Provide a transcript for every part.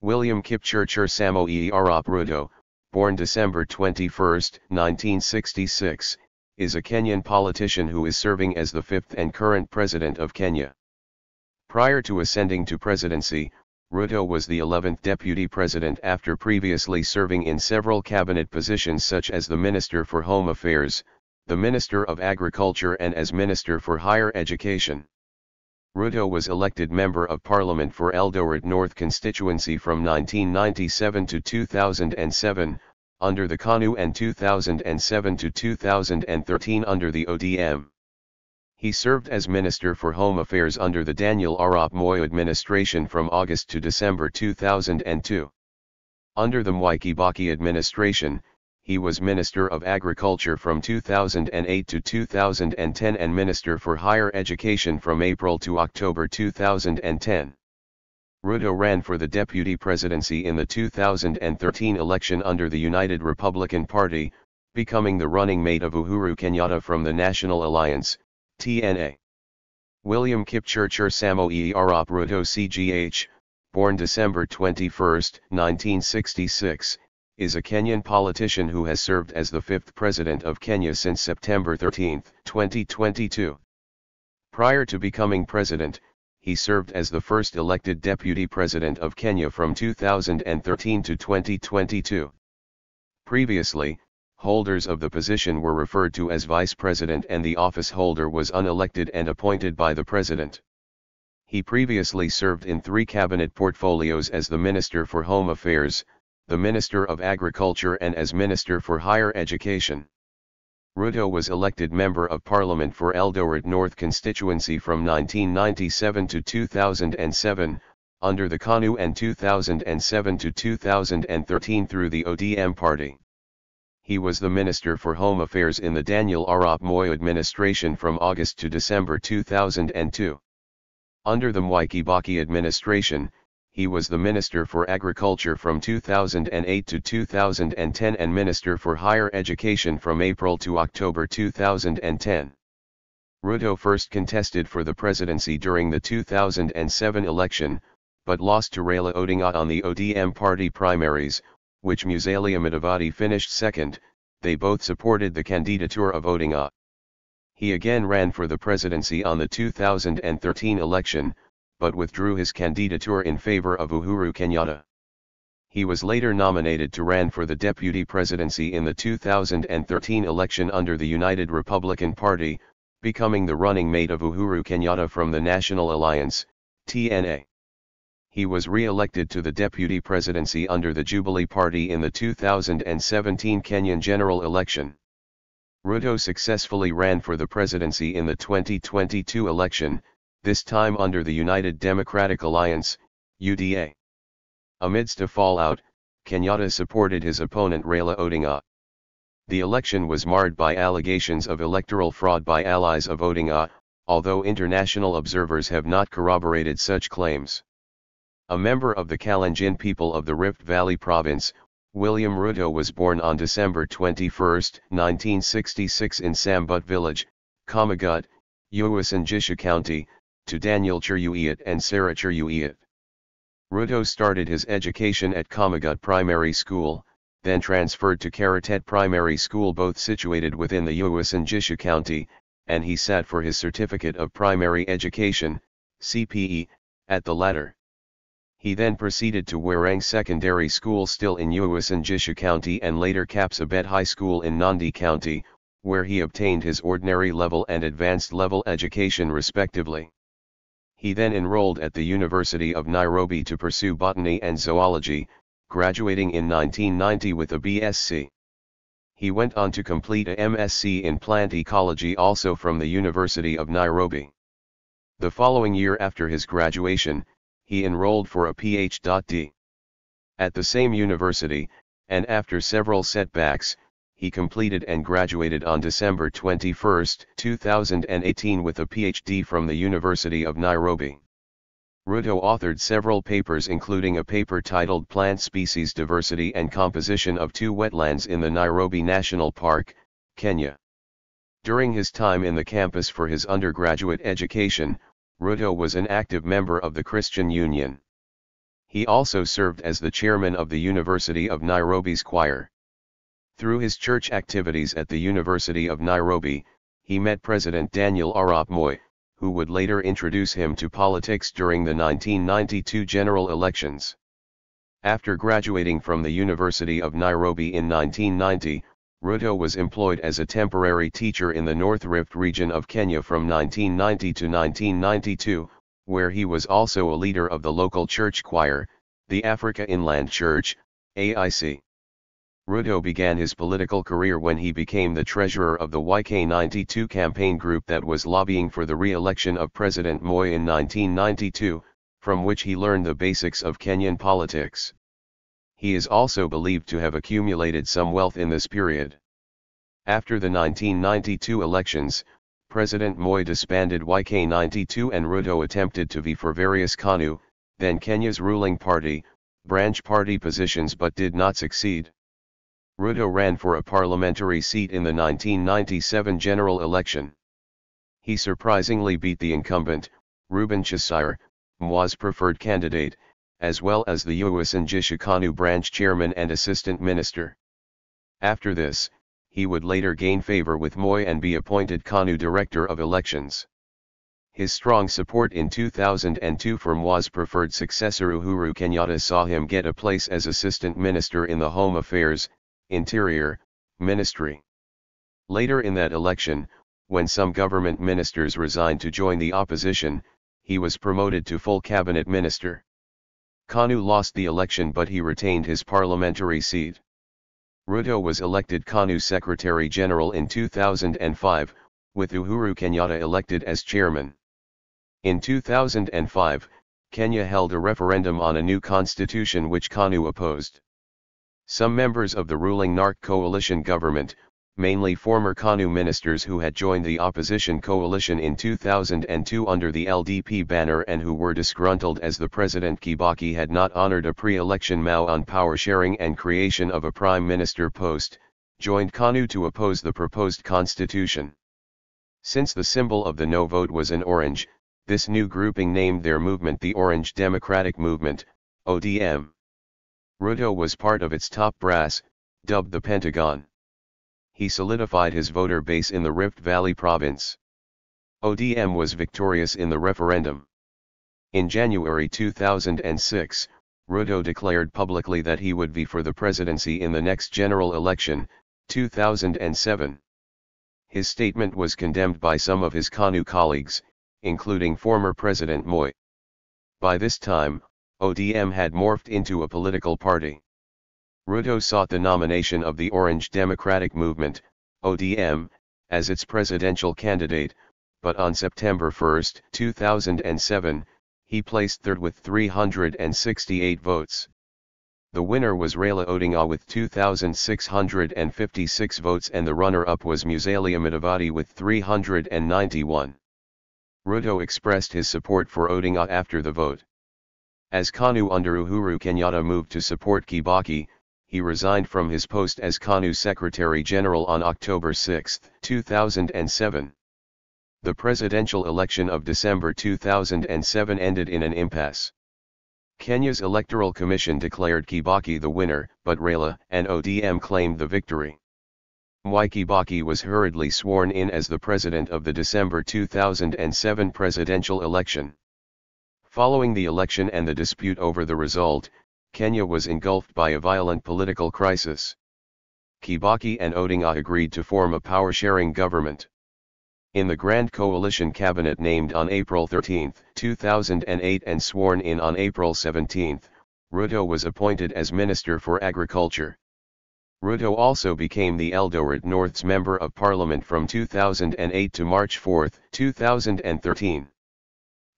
William Kipchirchir Samoei Arap Ruto, born December 21, 1966, is a Kenyan politician who is serving as the fifth and current president of Kenya. Prior to ascending to presidency, Ruto was the 11th deputy president after previously serving in several cabinet positions such as the Minister for Home Affairs, the Minister of Agriculture and as Minister for Higher Education. Ruto was elected Member of Parliament for Eldoret North constituency from 1997 to 2007, under the KANU and 2007 to 2013 under the ODM. He served as Minister for Home Affairs under the Daniel Arap Moi administration from August to December 2002. Under the Mwai Kibaki administration, he was Minister of Agriculture from 2008 to 2010 and Minister for Higher Education from April to October 2010. Ruto ran for the deputy presidency in the 2013 election under the United Republican Party, becoming the running mate of Uhuru Kenyatta from the National Alliance, TNA. William Kipchirchir Samoei Arap Ruto CGH, born December 21, 1966, is a Kenyan politician who has served as the fifth president of Kenya since September 13, 2022. Prior to becoming president, he served as the first elected deputy president of Kenya from 2013 to 2022. Previously, holders of the position were referred to as vice president and the office holder was unelected and appointed by the president. He previously served in 3 cabinet portfolios as the Minister for Home Affairs, the Minister of Agriculture and as Minister for Higher Education. Ruto was elected Member of Parliament for Eldoret North constituency from 1997 to 2007, under the KANU and 2007 to 2013 through the ODM party. He was the Minister for Home Affairs in the Daniel Arap Moi administration from August to December 2002. Under the Mwai Kibaki administration, he was the Minister for Agriculture from 2008 to 2010 and Minister for Higher Education from April to October 2010. Ruto first contested for the presidency during the 2007 election, but lost to Raila Odinga on the ODM party primaries, which Musalia Mudavadi finished second. They both supported the candidature of Odinga. He again ran for the presidency on the 2013 election, but withdrew his candidature in favor of Uhuru Kenyatta. He was later nominated to run for the deputy presidency in the 2013 election under the United Republican Party, becoming the running mate of Uhuru Kenyatta from the National Alliance, TNA. He was re-elected to the deputy presidency under the Jubilee Party in the 2017 Kenyan general election. Ruto successfully ran for the presidency in the 2022 election, this time under the United Democratic Alliance, UDA. Amidst a fallout, Kenyatta supported his opponent Raila Odinga. The election was marred by allegations of electoral fraud by allies of Odinga, although international observers have not corroborated such claims. A member of the Kalenjin people of the Rift Valley province, William Ruto was born on December 21, 1966 in Sambut village, Kamagut, Uasin Gishu County, to Daniel Cheruyot and Sarah Cheruyot. Ruto started his education at Kamagut Primary School, then transferred to Karatet Primary School, both situated within the Uasin Gishu County, and he sat for his Certificate of Primary Education, CPE, at the latter. He then proceeded to Warang Secondary School still in Uasin Gishu County and later Kapsabet High School in Nandi County, where he obtained his ordinary level and advanced level education respectively. He then enrolled at the University of Nairobi to pursue botany and zoology, graduating in 1990 with a BSc. He went on to complete a MSc in plant ecology also from the University of Nairobi. The following year after his graduation, he enrolled for a Ph.D. at the same university, and after several setbacks, he completed and graduated on December 21, 2018 with a PhD from the University of Nairobi. Ruto authored several papers including a paper titled Plant Species Diversity and Composition of Two Wetlands in the Nairobi National Park, Kenya. During his time in the campus for his undergraduate education, Ruto was an active member of the Christian Union. He also served as the chairman of the University of Nairobi's choir. Through his church activities at the University of Nairobi, he met President Daniel Arap Moi, who would later introduce him to politics during the 1992 general elections. After graduating from the University of Nairobi in 1990, Ruto was employed as a temporary teacher in the North Rift region of Kenya from 1990 to 1992, where he was also a leader of the local church choir, the Africa Inland Church, AIC. Ruto began his political career when he became the treasurer of the YK92 campaign group that was lobbying for the re-election of President Moi in 1992, from which he learned the basics of Kenyan politics. He is also believed to have accumulated some wealth in this period. After the 1992 elections, President Moi disbanded YK92 and Ruto attempted to vie for various KANU, then Kenya's ruling party, branch party positions but did not succeed. Ruto ran for a parliamentary seat in the 1997 general election. He surprisingly beat the incumbent, Reuben Chesire, Mwai's preferred candidate, as well as the Uasin Gishu KANU branch chairman and assistant minister. After this, he would later gain favor with Moi and be appointed KANU director of elections. His strong support in 2002 for Mwai's preferred successor Uhuru Kenyatta saw him get a place as assistant minister in the Home Affairs, Interior, Ministry. Later in that election, when some government ministers resigned to join the opposition, he was promoted to full cabinet minister. KANU lost the election but he retained his parliamentary seat. Ruto was elected KANU Secretary General in 2005, with Uhuru Kenyatta elected as chairman. In 2005, Kenya held a referendum on a new constitution which KANU opposed. Some members of the ruling NARC coalition government, mainly former KANU ministers who had joined the opposition coalition in 2002 under the LDP banner and who were disgruntled as the President Kibaki had not honored a pre-election vow on power sharing and creation of a prime minister post, joined KANU to oppose the proposed constitution. Since the symbol of the no vote was an orange, this new grouping named their movement the Orange Democratic Movement, ODM. Ruto was part of its top brass, dubbed the Pentagon. He solidified his voter base in the Rift Valley province. ODM was victorious in the referendum. In January 2006, Ruto declared publicly that he would vie for the presidency in the next general election, 2007. His statement was condemned by some of his KANU colleagues, including former President Moi. By this time, ODM had morphed into a political party. Ruto sought the nomination of the Orange Democratic Movement, ODM, as its presidential candidate, but on September 1, 2007, he placed third with 368 votes. The winner was Raila Odinga with 2,656 votes and the runner-up was Musalia Mudavadi with 391. Ruto expressed his support for Odinga after the vote. As KANU under Uhuru Kenyatta moved to support Kibaki, he resigned from his post as KANU Secretary General on October 6, 2007. The presidential election of December 2007 ended in an impasse. Kenya's Electoral Commission declared Kibaki the winner, but Raila and ODM claimed the victory. Mwai Kibaki was hurriedly sworn in as the president of the December 2007 presidential election. Following the election and the dispute over the result, Kenya was engulfed by a violent political crisis. Kibaki and Odinga agreed to form a power-sharing government. In the Grand Coalition cabinet named on April 13, 2008 and sworn in on April 17, Ruto was appointed as Minister for Agriculture. Ruto also became the Eldoret North's Member of Parliament from 2008 to March 4, 2013.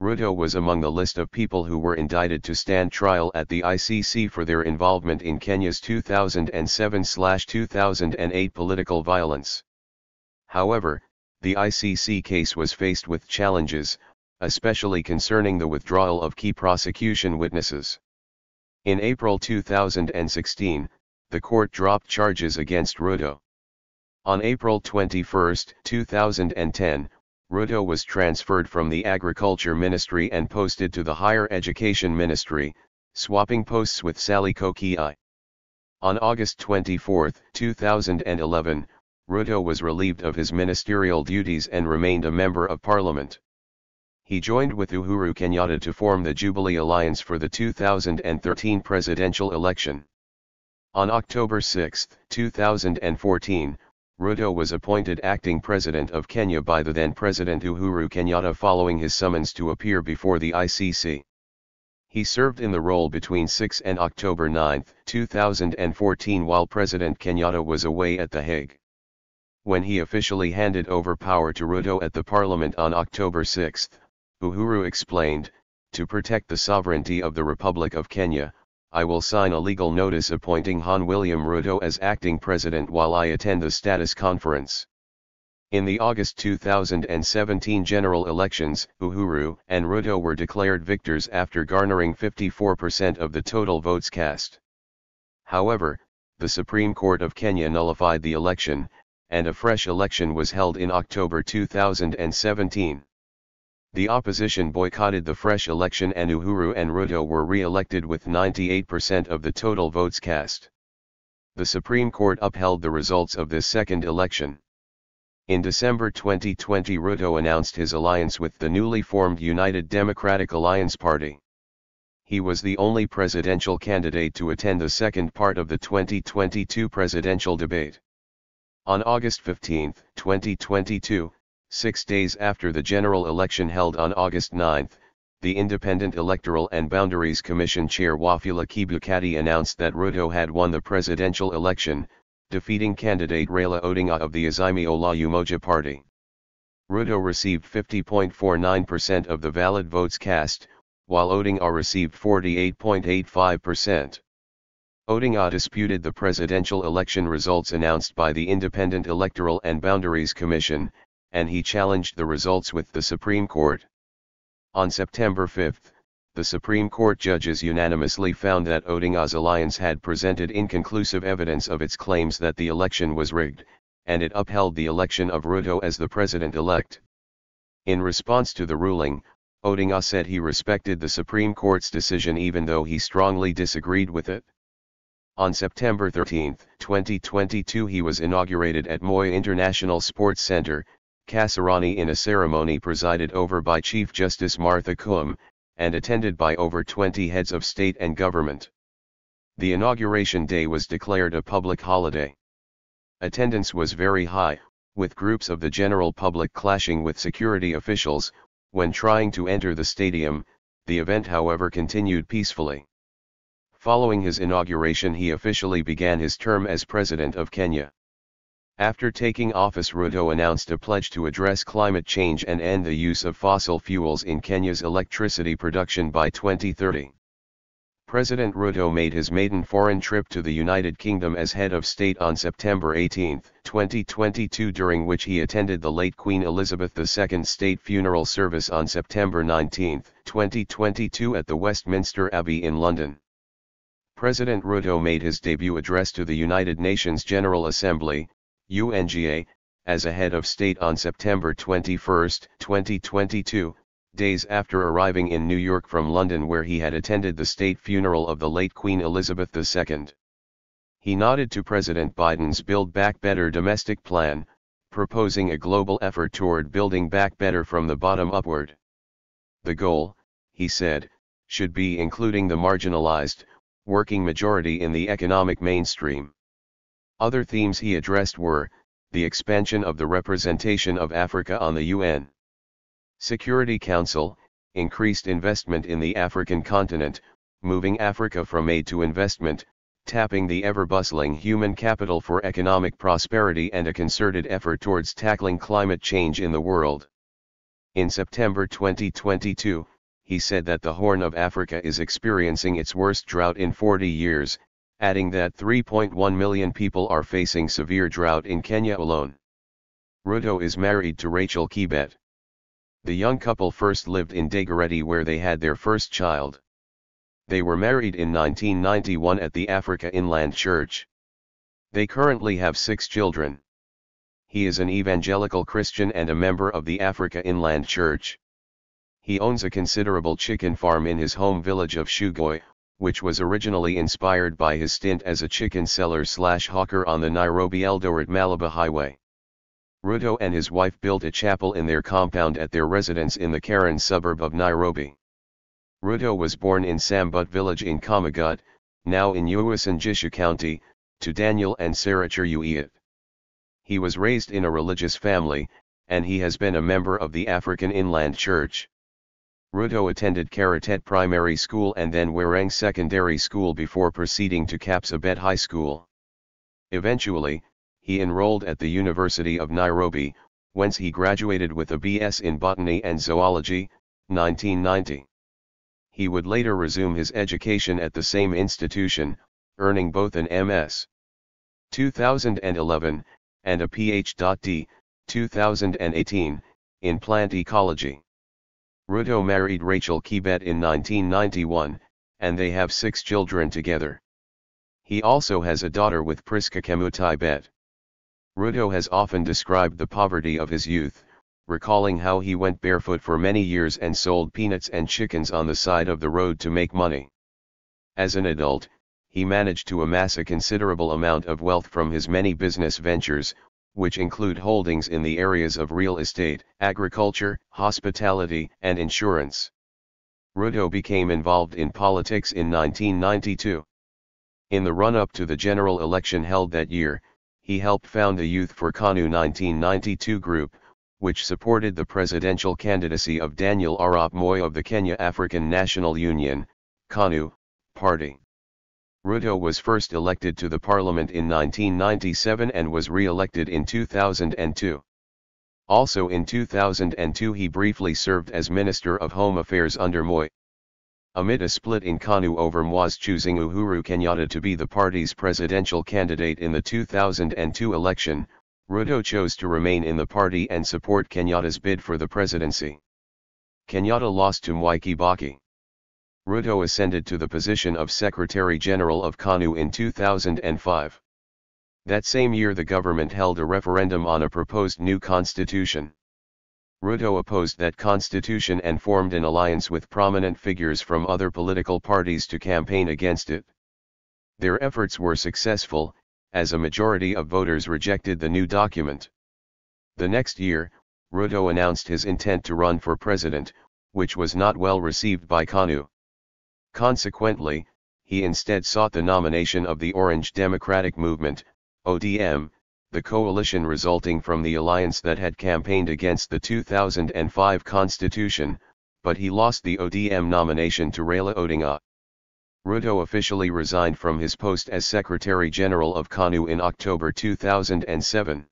Ruto was among the list of people who were indicted to stand trial at the ICC for their involvement in Kenya's 2007-2008 political violence. However, the ICC case was faced with challenges, especially concerning the withdrawal of key prosecution witnesses. In April 2016, the court dropped charges against Ruto. On April 21, 2010, Ruto was transferred from the Agriculture Ministry and posted to the Higher Education Ministry, Swapping posts with Sally Koki. On August 24, 2011, Ruto was relieved of his ministerial duties and remained a member of parliament. He joined with Uhuru Kenyatta to form the Jubilee Alliance for the 2013 presidential election. On October 6, 2014, Ruto was appointed acting president of Kenya by the then President Uhuru Kenyatta following his summons to appear before the ICC. He served in the role between 6 and October 9, 2014 while President Kenyatta was away at The Hague. When he officially handed over power to Ruto at the parliament on October 6, Uhuru explained, "To protect the sovereignty of the Republic of Kenya, I will sign a legal notice appointing Hon William Ruto as acting president while I attend the status conference." In the August 2017 general elections, Uhuru and Ruto were declared victors after garnering 54% of the total votes cast. However, the Supreme Court of Kenya nullified the election, and a fresh election was held in October 2017. The opposition boycotted the fresh election and Uhuru and Ruto were re-elected with 98% of the total votes cast. The Supreme Court upheld the results of this second election. In December 2020, Ruto announced his alliance with the newly formed United Democratic Alliance Party. He was the only presidential candidate to attend the second part of the 2022 presidential debate. On August 15, 2022, 6 days after the general election held on August 9, the Independent Electoral and Boundaries Commission Chair Mwai Kibaki announced that Ruto had won the presidential election, defeating candidate Raila Odinga of the Azimio la Umoja party. Ruto received 50.49% of the valid votes cast, while Odinga received 48.85%. Odinga disputed the presidential election results announced by the Independent Electoral and Boundaries Commission, and he challenged the results with the Supreme Court. On September 5, the Supreme Court judges unanimously found that Odinga's alliance had presented inconclusive evidence of its claims that the election was rigged, and it upheld the election of Ruto as the president-elect. In response to the ruling, Odinga said he respected the Supreme Court's decision even though he strongly disagreed with it. On September 13, 2022 he was inaugurated at Moi International Sports Centre, Kasarani in a ceremony presided over by Chief Justice Martha Koome, and attended by over 20 heads of state and government. The inauguration day was declared a public holiday. Attendance was very high, with groups of the general public clashing with security officials. When trying to enter the stadium, the event however continued peacefully. Following his inauguration he officially began his term as President of Kenya. After taking office, Ruto announced a pledge to address climate change and end the use of fossil fuels in Kenya's electricity production by 2030. President Ruto made his maiden foreign trip to the United Kingdom as head of state on September 18, 2022, during which he attended the late Queen Elizabeth II state funeral service on September 19, 2022 at the Westminster Abbey in London. President Ruto made his debut address to the United Nations General Assembly, UNGA, as a head of state on September 21, 2022, days after arriving in New York from London where he had attended the state funeral of the late Queen Elizabeth II. He nodded to President Biden's Build Back Better domestic plan, proposing a global effort toward building back better from the bottom upward. The goal, he said, should be including the marginalized, working majority in the economic mainstream. Other themes he addressed were, the expansion of the representation of Africa on the UN Security Council, increased investment in the African continent, moving Africa from aid to investment, tapping the ever-bustling human capital for economic prosperity and a concerted effort towards tackling climate change in the world. In September 2022, he said that the Horn of Africa is experiencing its worst drought in 40 years, adding that 3.1 million people are facing severe drought in Kenya alone. Ruto is married to Rachel Kibet. The young couple first lived in Dagoretti where they had their first child. They were married in 1991 at the Africa Inland Church. They currently have 6 children. He is an evangelical Christian and a member of the Africa Inland Church. He owns a considerable chicken farm in his home village of Shugoi, which was originally inspired by his stint as a chicken seller/hawker on the Nairobi-Eldoret-Malaba highway. Ruto and his wife built a chapel in their compound at their residence in the Karen suburb of Nairobi. Ruto was born in Sambut village in Kamagut, now in Uasin Gishu County, to Daniel and Sarah Cheruyet. He was raised in a religious family, and he has been a member of the African Inland Church. Ruto attended Karatet Primary School and then Wereng Secondary School before proceeding to Kapsabet High School. Eventually, he enrolled at the University of Nairobi, whence he graduated with a BS in Botany and Zoology, 1990. He would later resume his education at the same institution, earning both an MS. 2011, and a Ph.D. 2018, in plant ecology. Ruto married Rachel Kibet in 1991, and they have 6 children together. He also has a daughter with Priska Kemutai Bet. Ruto has often described the poverty of his youth, recalling how he went barefoot for many years and sold peanuts and chickens on the side of the road to make money. As an adult, he managed to amass a considerable amount of wealth from his many business ventures, which include holdings in the areas of real estate, agriculture, hospitality, and insurance. Ruto became involved in politics in 1992. In the run-up to the general election held that year, he helped found the Youth for KANU 1992 group, which supported the presidential candidacy of Daniel Arap Moi of the Kenya African National Union, KANU, party. Ruto was first elected to the parliament in 1997 and was re-elected in 2002. Also in 2002 he briefly served as Minister of Home Affairs under Moi. Amid a split in KANU over Moi's choosing Uhuru Kenyatta to be the party's presidential candidate in the 2002 election, Ruto chose to remain in the party and support Kenyatta's bid for the presidency. Kenyatta lost to Mwai Kibaki. Ruto ascended to the position of Secretary General of KANU in 2005. That same year the government held a referendum on a proposed new constitution. Ruto opposed that constitution and formed an alliance with prominent figures from other political parties to campaign against it. Their efforts were successful, as a majority of voters rejected the new document. The next year, Ruto announced his intent to run for president, which was not well received by KANU. Consequently, he instead sought the nomination of the Orange Democratic Movement, ODM, the coalition resulting from the alliance that had campaigned against the 2005 constitution, but he lost the ODM nomination to Raila Odinga. Ruto officially resigned from his post as Secretary General of KANU in October 2007.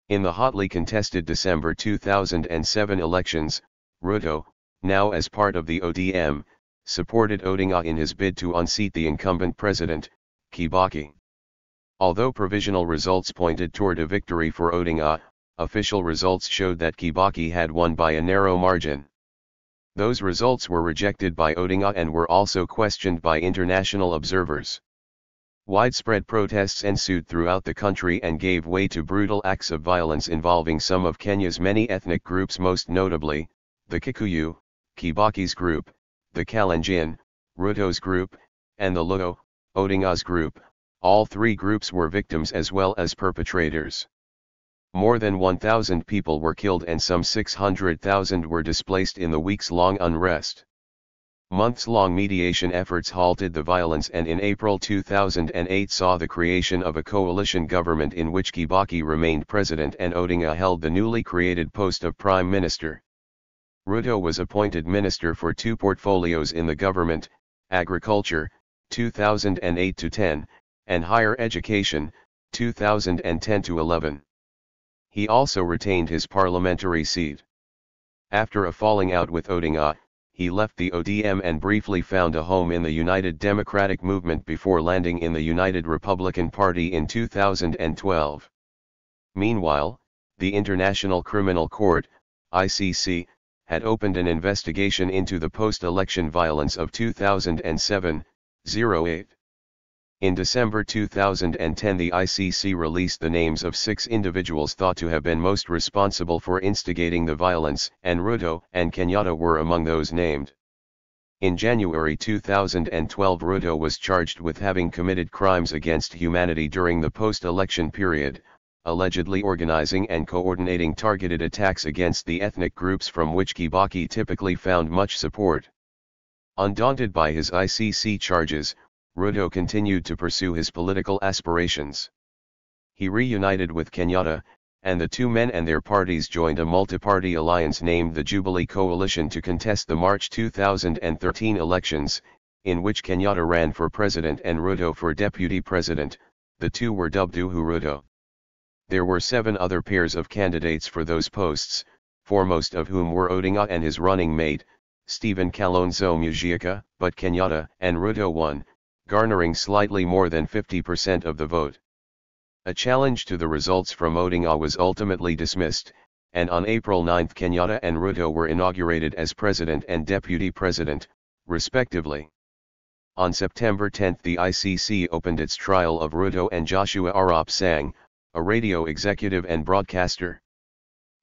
In the hotly contested December 2007 elections, Ruto, now as part of the ODM, supported Odinga in his bid to unseat the incumbent president, Kibaki. Although provisional results pointed toward a victory for Odinga, official results showed that Kibaki had won by a narrow margin. Those results were rejected by Odinga and were also questioned by international observers. Widespread protests ensued throughout the country and gave way to brutal acts of violence involving some of Kenya's many ethnic groups, most notably, the Kikuyu, Kibaki's group, the Kalenjin, Ruto's group, and the Luo, Odinga's group. All 3 groups were victims as well as perpetrators. More than 1,000 people were killed and some 600,000 were displaced in the weeks-long unrest. Months-long mediation efforts halted the violence, and in April 2008 saw the creation of a coalition government in which Kibaki remained president and Odinga held the newly created post of prime minister. Ruto was appointed minister for 2 portfolios in the government, agriculture, 2008-10, and higher education, 2010-11. He also retained his parliamentary seat. After a falling out with Odinga, he left the ODM and briefly found a home in the United Democratic Movement before landing in the United Republican Party in 2012. Meanwhile, the International Criminal Court, ICC, had opened an investigation into the post-election violence of 2007-08. In December 2010 the ICC released the names of 6 individuals thought to have been most responsible for instigating the violence, and Ruto and Kenyatta were among those named. In January 2012, Ruto was charged with having committed crimes against humanity during the post-election period, allegedly organizing and coordinating targeted attacks against the ethnic groups from which Kibaki typically found much support. Undaunted by his ICC charges, Ruto continued to pursue his political aspirations. He reunited with Kenyatta, and the two men and their parties joined a multi-party alliance named the Jubilee Coalition to contest the March 2013 elections, in which Kenyatta ran for president and Ruto for deputy president. The two were dubbed Uhuru. There were 7 other pairs of candidates for those posts, foremost of whom were Odinga and his running mate, Stephen Kalonzo Musyoka, but Kenyatta and Ruto won, garnering slightly more than 50% of the vote. A challenge to the results from Odinga was ultimately dismissed, and on April 9 Kenyatta and Ruto were inaugurated as president and deputy president, respectively. On September 10 the ICC opened its trial of Ruto and Joshua Arap Sang, a radio executive and broadcaster.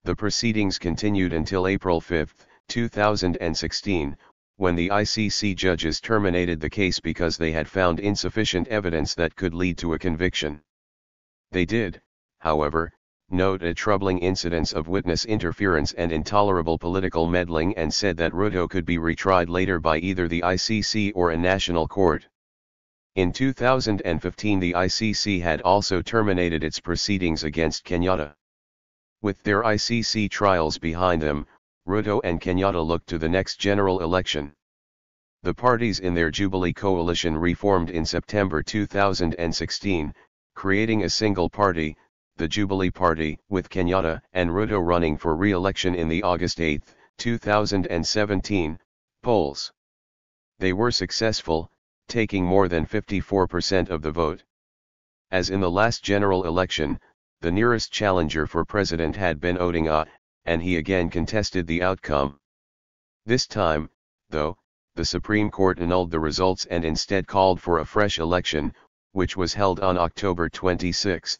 The proceedings continued until April 5, 2016, when the ICC judges terminated the case because they had found insufficient evidence that could lead to a conviction. They did, however, note a troubling incidence of witness interference and intolerable political meddling and said that Ruto could be retried later by either the ICC or a national court. In 2015 the ICC had also terminated its proceedings against Kenyatta. With their ICC trials behind them, Ruto and Kenyatta looked to the next general election. The parties in their Jubilee coalition reformed in September 2016, creating a single party, the Jubilee Party, with Kenyatta and Ruto running for re-election in the August 8, 2017, polls. They were successful, taking more than 54% of the vote. As in the last general election, the nearest challenger for president had been Odinga, and he again contested the outcome. This time, though, the Supreme Court annulled the results and instead called for a fresh election, which was held on October 26.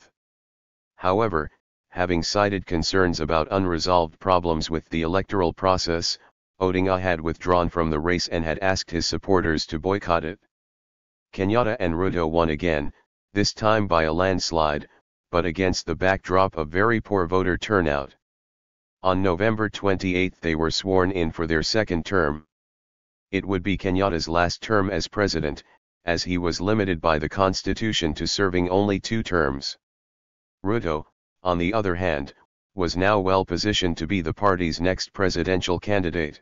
However, having cited concerns about unresolved problems with the electoral process, Odinga had withdrawn from the race and had asked his supporters to boycott it. Kenyatta and Ruto won again, this time by a landslide, but against the backdrop of very poor voter turnout. On November 28 they were sworn in for their second term. It would be Kenyatta's last term as president, as he was limited by the constitution to serving only 2 terms. Ruto, on the other hand, was now well positioned to be the party's next presidential candidate.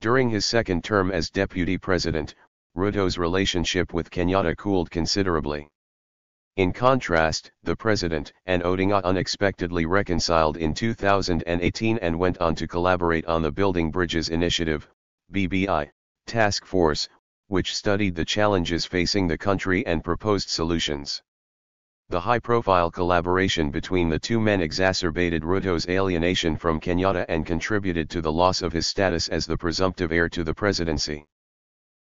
During his second term as deputy president, Ruto's relationship with Kenyatta cooled considerably. In contrast, the president and Odinga unexpectedly reconciled in 2018 and went on to collaborate on the Building Bridges Initiative, BBI, task force, which studied the challenges facing the country and proposed solutions. The high-profile collaboration between the two men exacerbated Ruto's alienation from Kenyatta and contributed to the loss of his status as the presumptive heir to the presidency.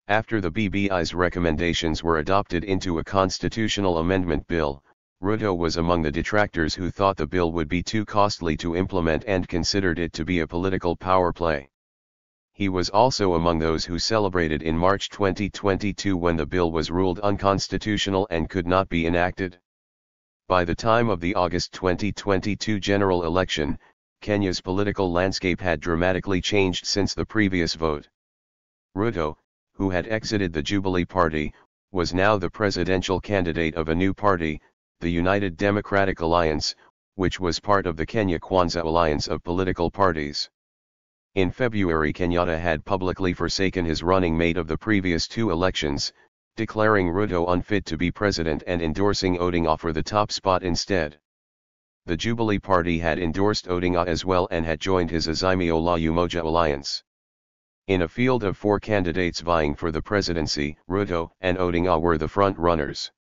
After the BBI's recommendations were adopted into a constitutional amendment bill, Ruto was among the detractors who thought the bill would be too costly to implement and considered it to be a political power play. He was also among those who celebrated in March 2022 when the bill was ruled unconstitutional and could not be enacted. By the time of the August 2022 general election, Kenya's political landscape had dramatically changed since the previous vote. Ruto, who had exited the Jubilee Party, was now the presidential candidate of a new party, the United Democratic Alliance, which was part of the Kenya Kwanza alliance of political parties. In February Kenyatta had publicly forsaken his running mate of the previous 2 elections, declaring Ruto unfit to be president and endorsing Odinga for the top spot instead. The Jubilee Party had endorsed Odinga as well and had joined his Azimio la Umoja alliance. In a field of 4 candidates vying for the presidency, Ruto and Odinga were the front runners.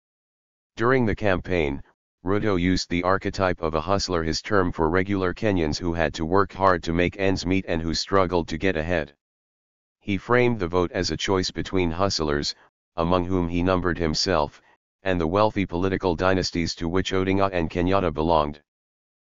During the campaign, Ruto used the archetype of a hustler, his term for regular Kenyans who had to work hard to make ends meet and who struggled to get ahead. He framed the vote as a choice between hustlers, among whom he numbered himself, and the wealthy political dynasties to which Odinga and Kenyatta belonged.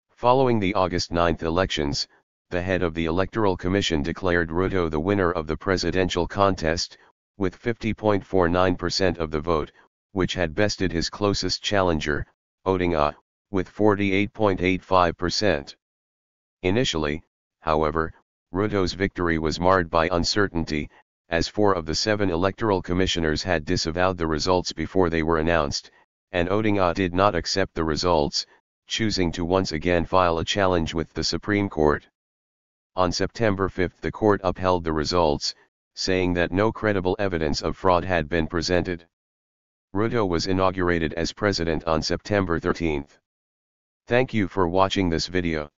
Following the August 9 elections, the head of the Electoral Commission declared Ruto the winner of the presidential contest, with 50.49% of the vote, which had bested his closest challenger, Odinga, with 48.85%. Initially, however, Ruto's victory was marred by uncertainty, as 4 of the 7 electoral commissioners had disavowed the results before they were announced, and Odinga did not accept the results, choosing to once again file a challenge with the Supreme Court. On September 5 the court upheld the results, saying that no credible evidence of fraud had been presented. Ruto was inaugurated as president on September 13. Thank you for watching this video.